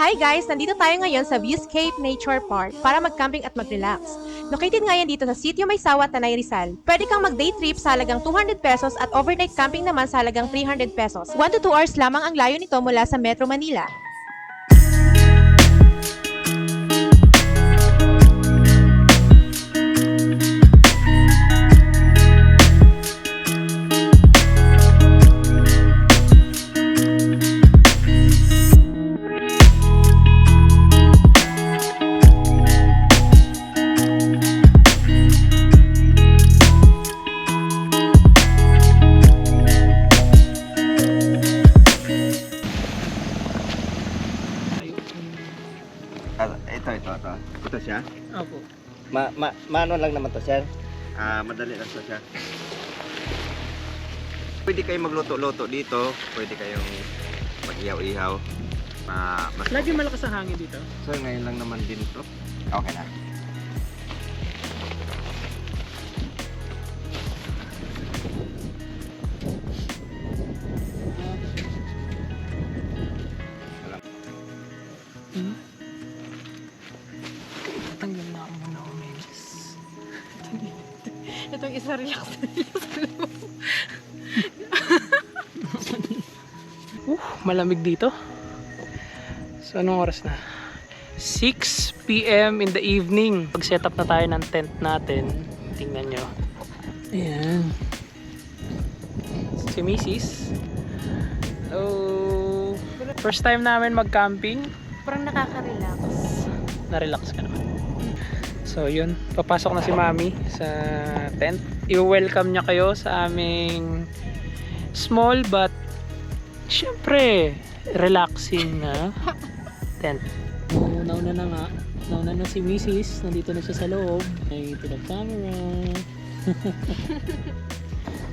Hi guys! Nandito tayo ngayon sa Viewscape Nature Park para mag-camping at mag-relax. Located ngayon dito sa Sitio Maysawa, Tanay Rizal. Pwede kang mag-day trip sa halagang 200 pesos at overnight camping naman sa halagang 300 pesos. 1 to 2 hours lamang ang layo nito mula sa Metro Manila. Ito siya? Opo. Maano lang naman to, sir. Madali lang to siya. Pwede kayong magluto-luto dito. Pwede kayong mag-ihaw-ihaw. Lagi malakas ang hangin dito. So ngayon lang naman din to. Okay na. Tanggal na ako muna ako, Memes. Itong isa relax sa loob. Malamig dito. So anong oras na? 6 PM in the evening. Pag-set up na tayo ng tent natin. Tingnan nyo. Ayan. Si Mrs. Hello. First time namin mag-camping. Parang nakaka-relax. Na-relax ka naman. So yun, papasok na si Mami sa tent. I-welcome niya kayo sa aming small but syempre relaxing na tent. Nauna na nga. Nauna na si Mrs. Nandito na siya sa loob. Ay, ito na camera.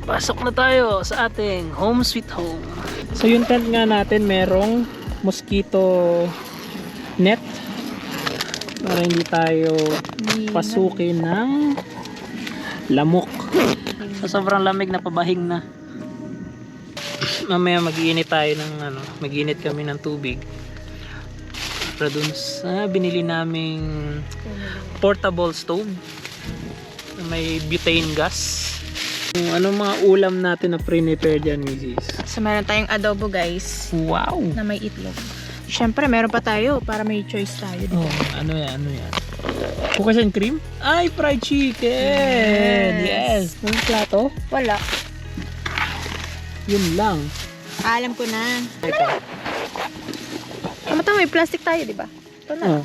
Pasok na tayo sa ating home sweet home. So yung tent nga natin merong mosquito net para hindi tayo pasukin ng lamok. So sobrang lamig na, pabahing na. Mamaya mag-iinit tayo ng mag-iinit kami ng tubig para dun sa binili naming portable stove na may butane gas. Anong mga ulam natin na pre-prepare dyan, Mrs.? So meron tayong adobo guys Wow! na may itlog. Siyempre meron pa tayo para may choice tayo. Diba? Oh, ano yan? Cookies and cream? Ay, fried chicken! Yes! May plato? Wala. Yun lang. Alam ko na. Ito. Tama, may plastic tayo, di ba? Ito na. Oh.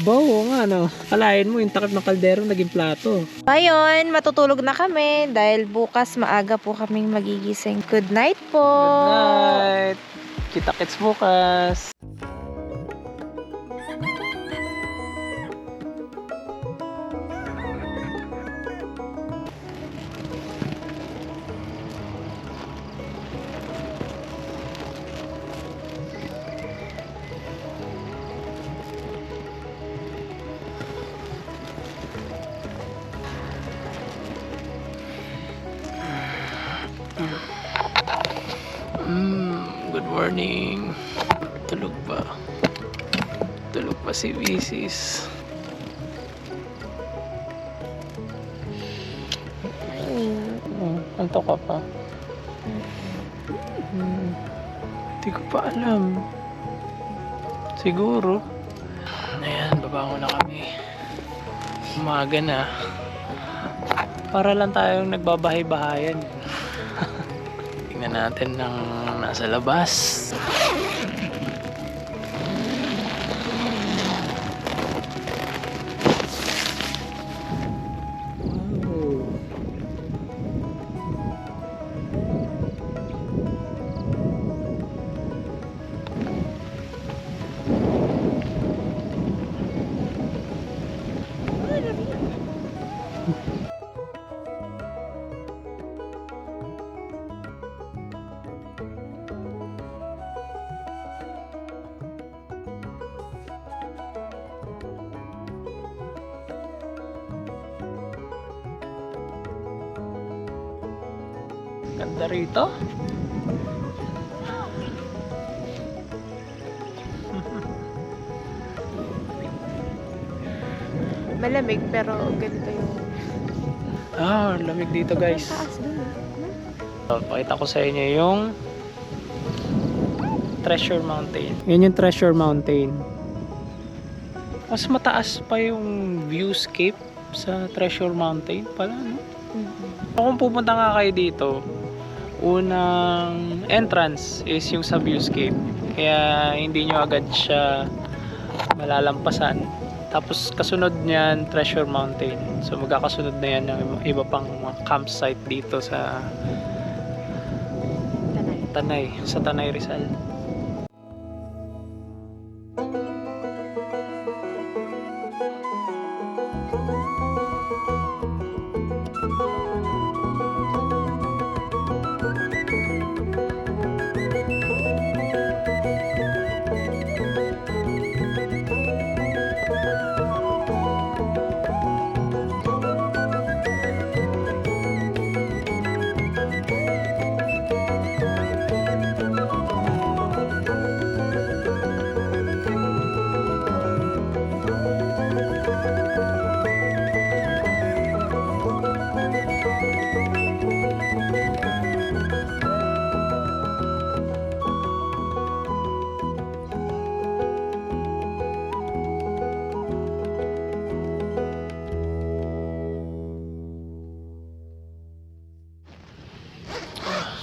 Bawo nga, no? Kalahin mo, yung takip ng kaldero naging plato. Ngayon, matutulog na kami dahil bukas maaga po kaming magigising. Good night po! Good night! Kita-kits bukas! Good morning. Tulog pa. Tulog pa si Mrs. Antok ka pa? Hindi ko pa alam. Siguro. Ayan, babangon na kami. Umaga na. Para lang tayong nagbabahay-bahayan. Tingnan natin ng nasa labas. Ganda rito. Malamig pero ganito yung Lamig dito guys. taas dun. So, pakita ko sa inyo yung Treasure Mountain. Yan yung Treasure Mountain. Mas mataas pa yung viewscape sa Treasure Mountain pala, no? Kung pupunta nga kayo dito, unang entrance is yung sa viewscape. Kaya hindi nyo agad siya malalampasan. Tapos kasunod niyan Treasure Mountain. So magkakasunod na yan ng iba pang mga campsite dito sa Tanay, sa Tanay Rizal.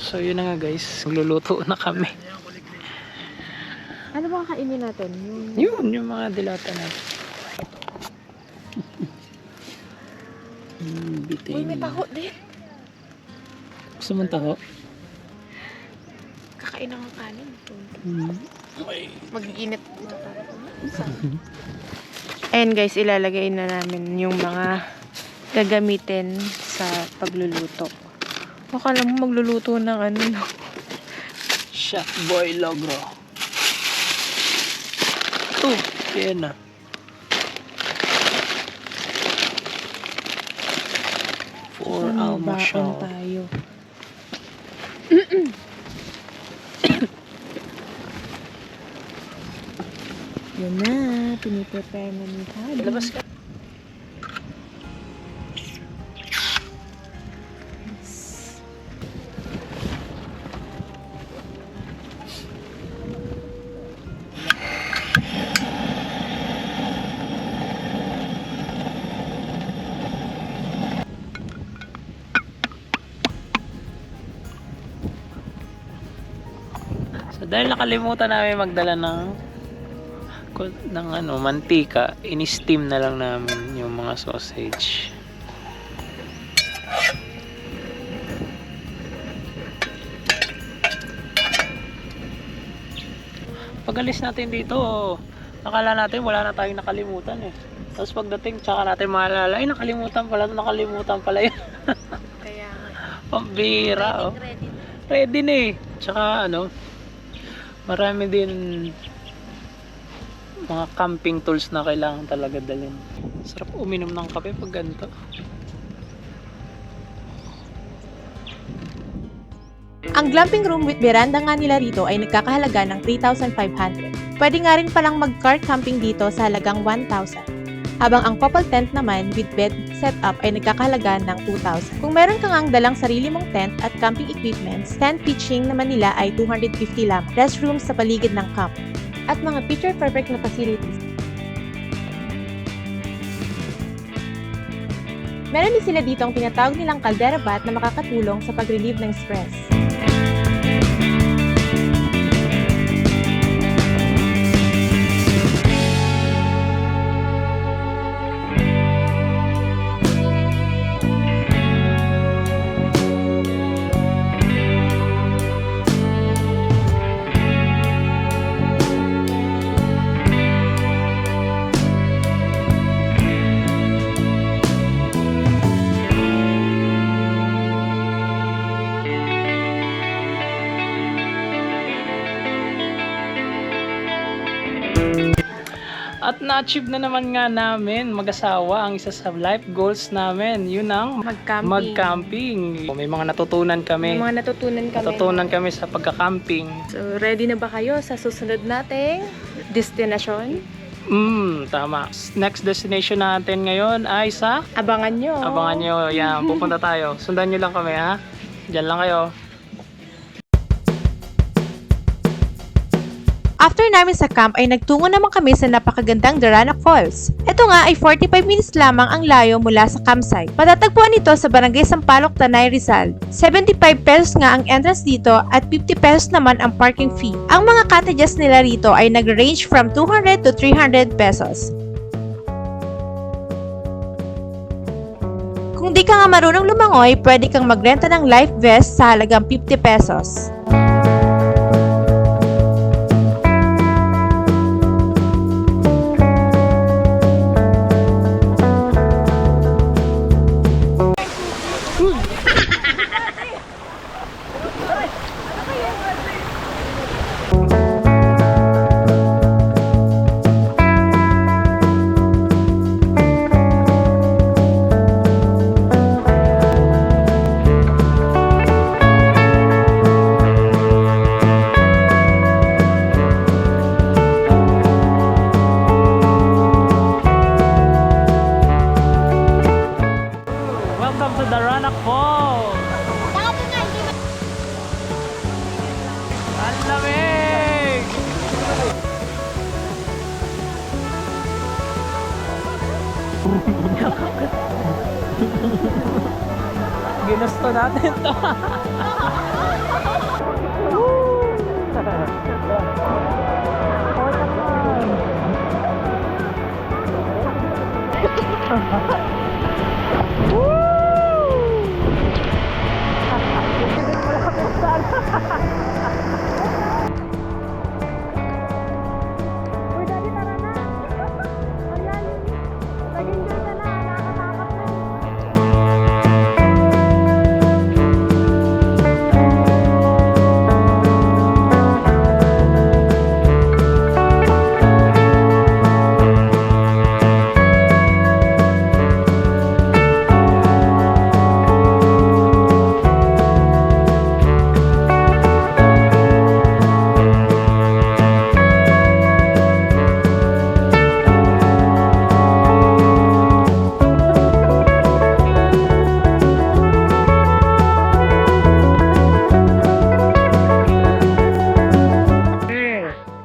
So yun na nga guys, magluluto na kami. Ano ba kakainin natin? Yung mga dilata natin. Uy, may taho din. Gusto mong taho? Kakain ng kanin. Mag-iinit. Ayan guys, ilalagay na namin yung mga gagamitin sa pagluluto. Akala mo magluluto ng ano, no? Chef Boy Logro. Ito, yan na. For almusal. Tayo. Yan na, piniprepare na ni Daddy. Labas ka. So dahil nakalimutan namin magdala ng mantika, ini-steam na lang namin yung mga sausage. Pag alis natin dito, akala natin wala na tayong nakalimutan eh. Tapos pagdating, tsaka natin maalala, ay nakalimutan pala yun. Kaya nga. Pambira, oh. Ready na eh. Tsaka marami din mga camping tools na kailangan talaga dalhin. Sarap uminom ng kape pag ganito. Ang glamping room with veranda nga nila rito ay nagkakahalaga ng 3,500. Pwede nga rin palang mag-car camping dito sa halagang 1,000. Habang ang couple tent naman with bed setup ay nagkakahalaga ng 2,000. Kung meron kang ang dalang sarili mong tent at camping equipments, tent pitching naman nila ay 250 lamang. Restrooms sa paligid ng camp. At mga picture-perfect na facilities. Meron din sila dito ang tinatawag nilang caldera bath na makakatulong sa pag-relieve ng stress. At na-achieve na naman nga namin mag-asawa ang isa sa life goals namin. Yun ang Mag-camping. mag-camping. May mga natutunan kami. May mga natutunan kami. Sa pagka-camping. So, ready na ba kayo sa susunod nating destinasyon? Tama. Next destination natin ngayon ay sa... Abangan nyo. Abangan nyo. Yan, pupunta tayo. Sundan nyo lang kami, ha? Diyan lang kayo. After namin sa camp ay nagtungo naman kami sa napakagandang Daranac Falls. Ito nga ay 45 minutes lamang ang layo mula sa campsite. Matatagpuan ito sa Barangay Sampaloc, Tanay, Rizal. 75 pesos nga ang entrance dito at 50 pesos naman ang parking fee. Ang mga cottages nila rito ay nag-range from 200 to 300 pesos. Kung di ka nga marunong lumangoy, pwede kang magrenta ng life vest sa halagang 50 pesos. Welcome to Daranac Falls! Ang lamig! Ginusto natin to.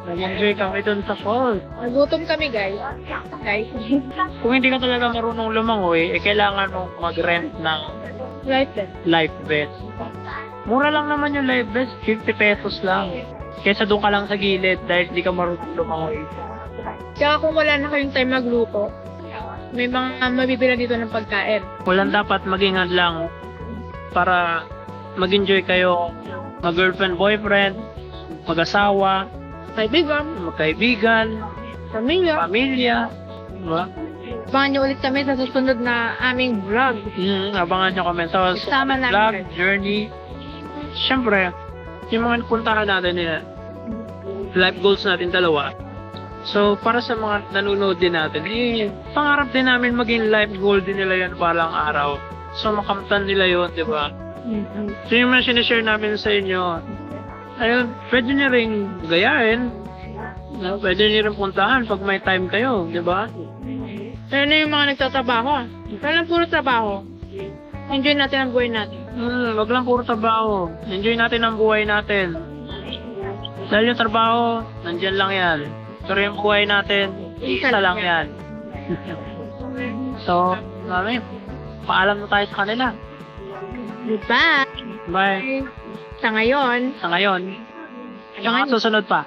Nag-enjoy kami dun sa falls. Nagutom kami, guys. Kung hindi ka talaga marunong lumangoy, kailangan mong mag-rent ng Life vest. life vest. Mura lang naman yung life vest, 50 pesos lang. Kesa doon ka lang sa gilid dahil hindi ka marunong lumangoy. Kaya kung wala na kayong time magluto, may mga mabibila dito ng pagkain. Walang dapat maging lang para mag-enjoy kayo, mag-girlfriend, boyfriend, mag-asawa, Kaibigan, magkaibigan, pamilya. pamilya, diba? Abangan nyo ulit kami sa susunod na aming vlog. Abangan nyo kami sa Kasama namin vlog, kayo. journey. Siyempre, yung mga puntahan natin nila, life goals natin dalawa. So, para sa mga nanonood din natin, pangarap din namin maging life goal din nila yan balang araw. So, makamtan nila yun, di ba? So, yung mga sinishare namin sa inyo, ayun, pwede nyo rin gayahin. No? Pwede nyo rin puntahan pag may time kayo, di ba? Kaya na yung mga nagtatrabaho. Kaya lang puro trabaho. Enjoy natin ang buhay natin. Wag lang puro trabaho. Enjoy natin ang buhay natin. Dahil yung trabaho, nandyan lang yan. Pero yung buhay natin, isa lang yan. So, mami, paalam na tayo sa kanila. Goodbye! Bye. Sa ngayon, Sa ngayon, yung mga susunod pa.